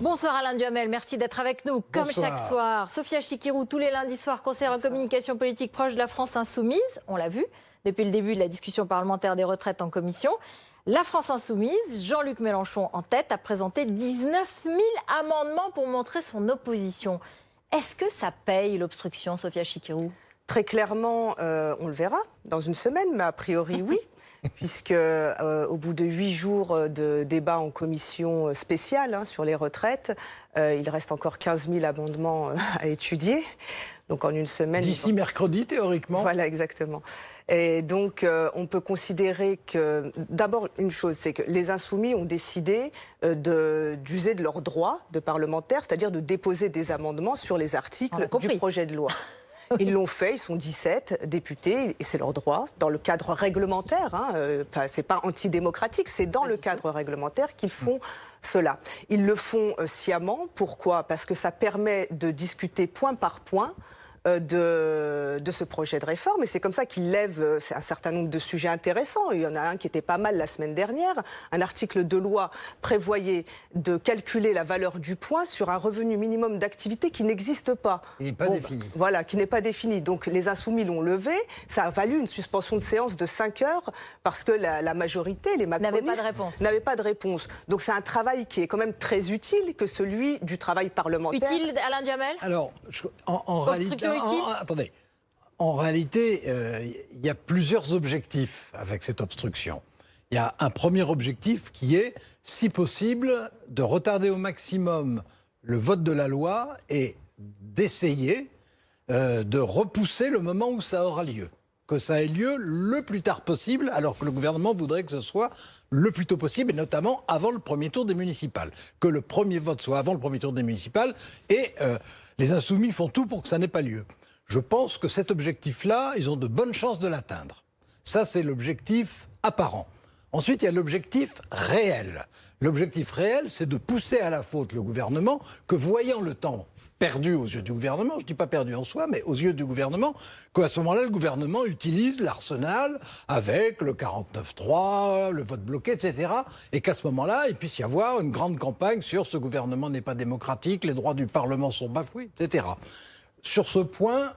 Bonsoir Alain Duhamel, merci d'être avec nous. Comme chaque soir, Sophia Chikirou, tous les lundis soirs, conseillère en communication politique proche de la France Insoumise. On l'a vu depuis le début de la discussion parlementaire des retraites en commission. La France Insoumise, Jean-Luc Mélenchon en tête, a présenté 19 000 amendements pour montrer son opposition. Est-ce que ça paye l'obstruction, Sophia Chikirou ? Très clairement, on le verra dans une semaine, mais a priori oui, puisque au bout de 8 jours de débat en commission spéciale sur les retraites, il reste encore 15 000 amendements à étudier. Donc en une semaine... D'ici mercredi, théoriquement. Voilà, exactement. Et donc on peut considérer que... D'abord, une chose, c'est que les Insoumis ont décidé d'user de leurs droits de parlementaires, c'est-à-dire de déposer des amendements sur les articles du projet de loi. Ils l'ont fait, ils sont 17 députés, et c'est leur droit, dans le cadre réglementaire. C'est pas antidémocratique, c'est dans le cadre réglementaire qu'ils font cela. Ils le font sciemment. Pourquoi ? Parce que ça permet de discuter point par point de ce projet de réforme, et c'est comme ça qu'il lève un certain nombre de sujets intéressants. Il y en a un qui était pas mal la semaine dernière. Un article de loi prévoyait de calculer la valeur du point sur un revenu minimum d'activité qui n'existe pas. Il n'est pas défini. Voilà, qui n'est pas défini. Donc les Insoumis l'ont levé. Ça a valu une suspension de séance de 5 heures parce que la majorité, les macronistes, n'avaient pas de réponse. Donc c'est un travail qui est quand même très utile que celui du travail parlementaire. Utile, Alain Duhamel ? Alors, en réalité... attendez. En réalité, il y a plusieurs objectifs avec cette obstruction. Il y a un premier objectif qui est, si possible, de retarder au maximum le vote de la loi et d'essayer de repousser le moment où ça aura lieu. Que ça ait lieu le plus tard possible, alors que le gouvernement voudrait que ce soit le plus tôt possible, et notamment avant le premier tour des municipales. Que le premier vote soit avant le premier tour des municipales, et les Insoumis font tout pour que ça n'ait pas lieu. Je pense que cet objectif-là, ils ont de bonnes chances de l'atteindre. Ça, c'est l'objectif apparent. Ensuite, il y a l'objectif réel. L'objectif réel, c'est de pousser à la faute le gouvernement, que voyant le temps perdu aux yeux du gouvernement, je ne dis pas perdu en soi, mais aux yeux du gouvernement, qu'à ce moment-là, le gouvernement utilise l'arsenal avec le 49-3, le vote bloqué, etc. Et qu'à ce moment-là, il puisse y avoir une grande campagne sur ce gouvernement n'est pas démocratique, les droits du Parlement sont bafoués, etc. Sur ce point,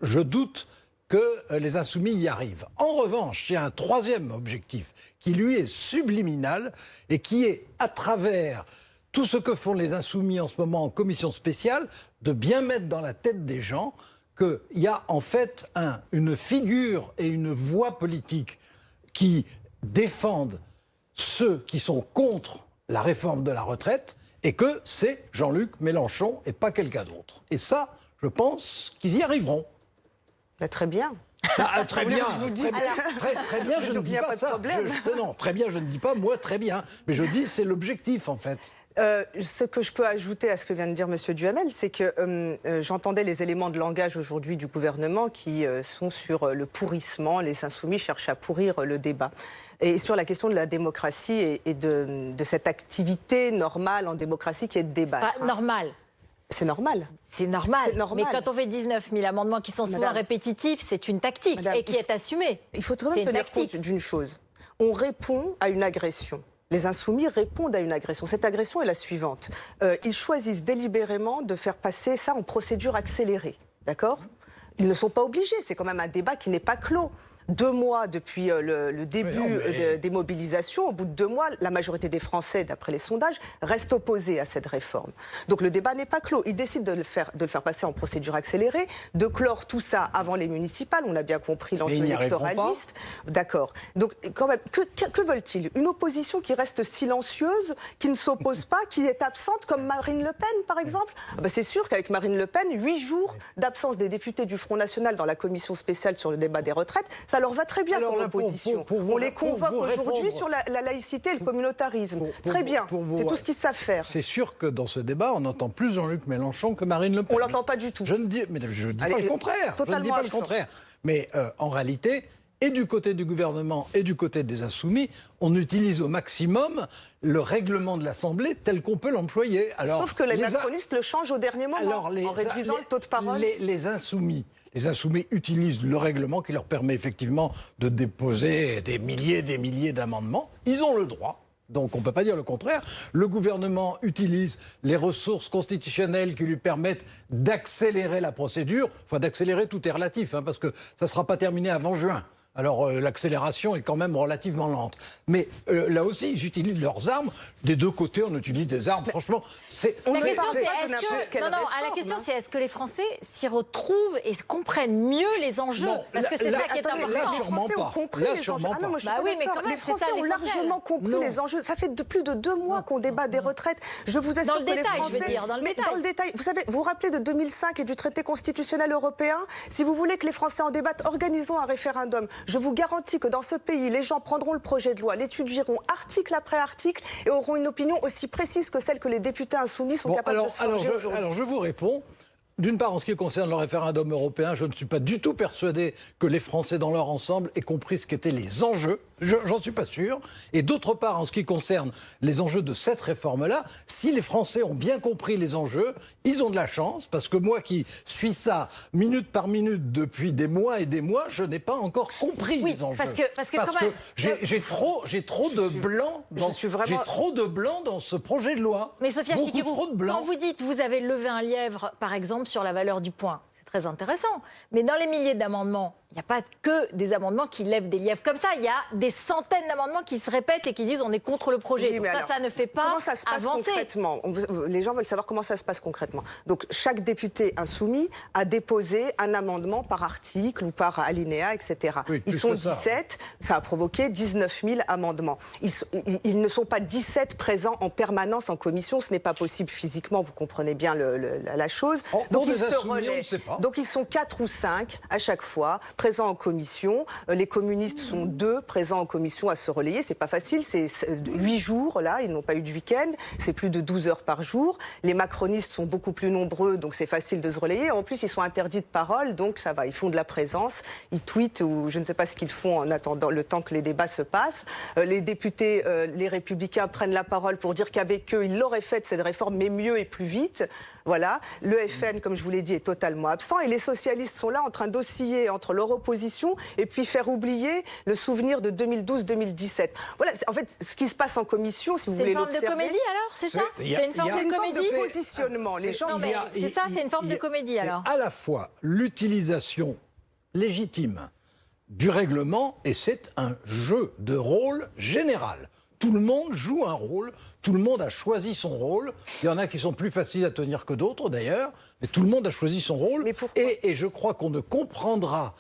je doute que les Insoumis y arrivent. En revanche, il y a un troisième objectif qui, lui, est subliminal et qui est, à travers tout ce que font les Insoumis en ce moment en commission spéciale, de bien mettre dans la tête des gens qu'il y a en fait une figure et une voix politique qui défendent ceux qui sont contre la réforme de la retraite et que c'est Jean-Luc Mélenchon et pas quelqu'un d'autre. Et ça, je pense qu'ils y arriveront. Très bien. Très bien. Je vous dis. Très bien, je ne dis pas ça. Non, très bien, je ne dis pas moi très bien. Mais je dis c'est l'objectif en fait. Ce que je peux ajouter à ce que vient de dire M. Duhamel, c'est que j'entendais les éléments de langage aujourd'hui du gouvernement qui sont sur le pourrissement. Les Insoumis cherchent à pourrir le débat. Et sur la question de la démocratie et de cette activité normale en démocratie qui est de débattre. Pas normal. C'est normal. C'est normal. Mais quand on fait 19 000 amendements qui sont souvent répétitifs, c'est une tactique et qui est assumée. Il faut quand même tenir compte d'une chose. On répond à une agression. Les Insoumis répondent à une agression. Cette agression est la suivante. Ils choisissent délibérément de faire passer ça en procédure accélérée. D'accord ? Ils ne sont pas obligés. C'est quand même un débat qui n'est pas clos. 2 mois depuis le début des mobilisations, au bout de 2 mois, la majorité des Français, d'après les sondages, restent opposés à cette réforme. Donc le débat n'est pas clos. Ils décident de le faire passer en procédure accélérée, de clore tout ça avant les municipales. On a bien compris l'enjeu électoraliste. D'accord. Donc quand même, que veulent-ils ? Une opposition qui reste silencieuse, qui ne s'oppose pas, qui est absente, comme Marine Le Pen, par exemple ? C'est sûr qu'avec Marine Le Pen, 8 jours d'absence des députés du Front National dans la commission spéciale sur le débat des retraites, ça leur va très bien pour l'opposition. On les convoque aujourd'hui sur la laïcité et le communautarisme. Très bien, c'est tout ce qu'ils savent faire. C'est sûr que dans ce débat, on entend plus Jean-Luc Mélenchon que Marine LePen. On ne l'entend pas du tout. Je ne dis pas le contraire. Je ne dis pas le contraire. Mais en réalité, et du côté du gouvernement et du côté des Insoumis, on utilise au maximum le règlement de l'Assemblée tel qu'on peut l'employer. Sauf que les macronistes le changent au dernier moment, en réduisant le taux de parole. Les Insoumis utilisent le règlement qui leur permet effectivement de déposer des milliers d'amendements. Ils ont le droit Donc on ne peut pas dire le contraire. Le gouvernement utilise les ressources constitutionnelles qui lui permettent d'accélérer la procédure. Enfin, d'accélérer, tout est relatif, parce que ça ne sera pas terminé avant juin. Alors l'accélération est quand même relativement lente. Mais là aussi, ils utilisent leurs armes. Des deux côtés, on utilise des armes. Franchement, c'est... La question, c'est est-ce que les Français s'y retrouvent et comprennent mieux les enjeux? Parce que c'est ça qui est important. Là, sûrement pas. Là, sûrement pas. Les Français ont largement compris les enjeux. Ça fait plus de 2 mois qu'on débat des retraites. Je vous assure que les Français... Dans le détail. Vous savez, vous vous rappelez de 2005 et du traité constitutionnel européen? Si vous voulez que les Français en débattent, organisons un référendum. Je vous garantis que dans ce pays, les gens prendront le projet de loi, l'étudieront article après article et auront une opinion aussi précise que celle que les députés insoumis sont capables de se forger aujourd'hui. Alors je vous réponds. D'une part, en ce qui concerne le référendum européen, je ne suis pas du tout persuadé que les Français dans leur ensemble aient compris ce qu'étaient les enjeux. J'en suis pas sûr. Et d'autre part, en ce qui concerne les enjeux de cette réforme-là, si les Français ont bien compris les enjeux, ils ont de la chance, parce que moi qui suis ça minute par minute depuis des mois et des mois, je n'ai pas encore compris les enjeux. Parce que j'ai trop de blanc dans ce projet de loi. Mais Sophia Chikirou, trop de blanc. quand vous dites vous avez levé un lièvre, par exemple, sur la valeur du point, c'est très intéressant. Mais dans les milliers d'amendements, il n'y a pas que des amendements qui lèvent des lièvres comme ça. Il y a des centaines d'amendements qui se répètent et qui disent on est contre le projet. Oui, Donc ça ne fait pas comment ça se passe avancer. Concrètement les gens veulent savoir comment ça se passe concrètement. Donc chaque député insoumis a déposé un amendement par article ou par alinéa, etc. Oui, ils sont 17, ça a provoqué 19 000 amendements. Ils ne sont pas 17 présents en permanence en commission, ce n'est pas possible physiquement, vous comprenez bien la chose. Donc ils se relaient. Donc ils sont 4 ou 5 à chaque fois présents en commission. Les communistes sont 2 présents en commission à se relayer. C'est pas facile, c'est 8 jours là, ils n'ont pas eu de week-end. C'est plus de 12 heures par jour. Les macronistes sont beaucoup plus nombreux, donc c'est facile de se relayer. En plus, ils sont interdits de parole, donc ça va. Ils font de la présence, ils tweetent ou je ne sais pas ce qu'ils font en attendant le temps que les débats se passent. Les députés, les Républicains prennent la parole pour dire qu'avec eux, ils l'auraient fait cette réforme, mais mieux et plus vite. Voilà. Le FN, comme je vous l'ai dit, est totalement absent et les socialistes sont là en train d'osciller entre leur opposition et puis faire oublier le souvenir de 2012-2017. Voilà, en fait, ce qui se passe en commission, si vous voulez l'observer... C'est une forme de comédie alors, c'est ça? C'est une forme de comédie, de positionnement. Les gens... C'est ça, c'est une forme de comédie alors. À la fois l'utilisation légitime du règlement et c'est un jeu de rôle général. Tout le monde joue un rôle, tout le monde a choisi son rôle. Il y en a qui sont plus faciles à tenir que d'autres d'ailleurs, mais tout le monde a choisi son rôle. Mais pourquoi ? Et je crois qu'on ne comprendra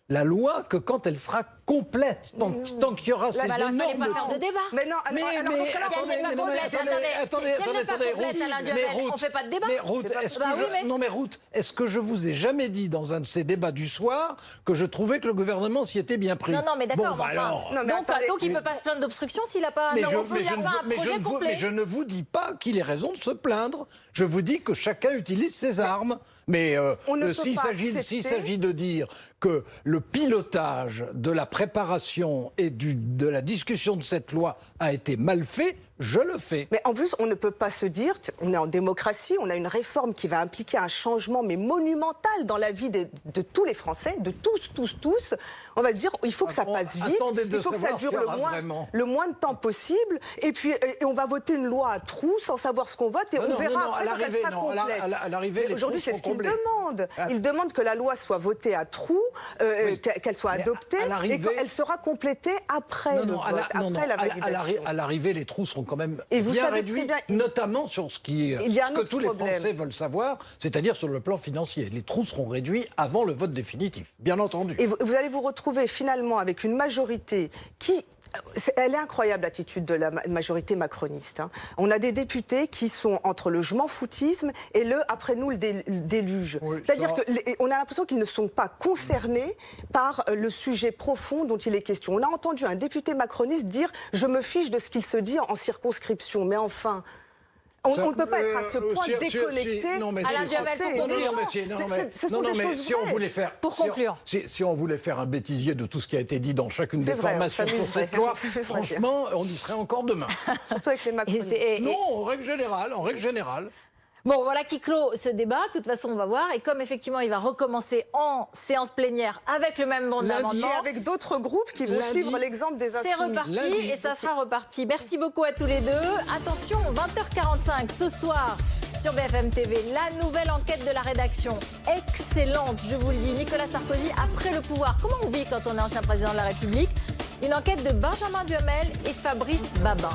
la loi que quand elle sera complète. Tant qu'il y aura ces énormes... Il ne fallait pas faire de débat. Mais non, si elle n'est pas complète, Alain Duhamel, on ne fait pas de débat. Mais Ruth, est-ce que je vous ai jamais dit dans un de ces débats du soir que je trouvais que le gouvernement s'y était bien pris? Non, mais d'accord. Donc il ne peut pas se plaindre d'obstruction s'il n'a pas un projet complet. Mais je ne vous dis pas qu'il ait raison de se plaindre. Je vous dis que chacun utilise ses armes. Mais s'il s'agit de dire que le pilotage de la préparation et de la discussion de cette loi a été mal fait, je le fais. Mais en plus, on ne peut pas se dire, on est en démocratie, on a une réforme qui va impliquer un changement mais monumental dans la vie de tous les Français, de tous. On va se dire, il faut que ça passe vite, il faut que ça dure le moins de temps possible, et puis on va voter une loi à trous sans savoir ce qu'on vote, et on verra après quand elle sera complète. À l'arrivée, aujourd'hui, c'est ce qu'ils demandent. Ils demandent que la loi soit votée à trous, qu'elle soit adoptée, et qu'elle sera complétée après le vote, après la validation. À l'arrivée, les trous seront quand même bien réduits, notamment sur ce que tous les Français veulent savoir, c'est-à-dire sur le plan financier. Les trous seront réduits avant le vote définitif, bien entendu. Et vous allez vous retrouver finalement avec une majorité qui... Elle est incroyable, l'attitude de la majorité macroniste. On a des députés qui sont entre le je m'en foutisme et le après nous le déluge. Oui, c'est-à-dire qu'on a l'impression qu'ils ne sont pas concernés par le sujet profond dont il est question. On a entendu un député macroniste dire « je me fiche de ce qu'il se dit en circonscription ». Mais enfin... On ne peut pas être à ce point déconnecté. Alain Duhamel, ce sont des choses vraies. Pour conclure. Si on voulait faire un bêtisier de tout ce qui a été dit dans chacune des formations sur cette loi, franchement, on y serait encore demain. Surtout avec les macronistes. Non, en règle générale. Bon, voilà qui clôt ce débat. De toute façon, on va voir. Et comme effectivement, il va recommencer en séance plénière avec le même nombre d'amendements. Et avec d'autres groupes qui vont suivre l'exemple des Insoumis. C'est reparti et ça sera reparti. Merci beaucoup à tous les deux. Attention, 20h45 ce soir sur BFM TV, la nouvelle enquête de la rédaction. Excellente, je vous le dis. Nicolas Sarkozy après le pouvoir. Comment on vit quand on est ancien président de la République? Une enquête de Benjamin Duhamel et Fabrice Babin.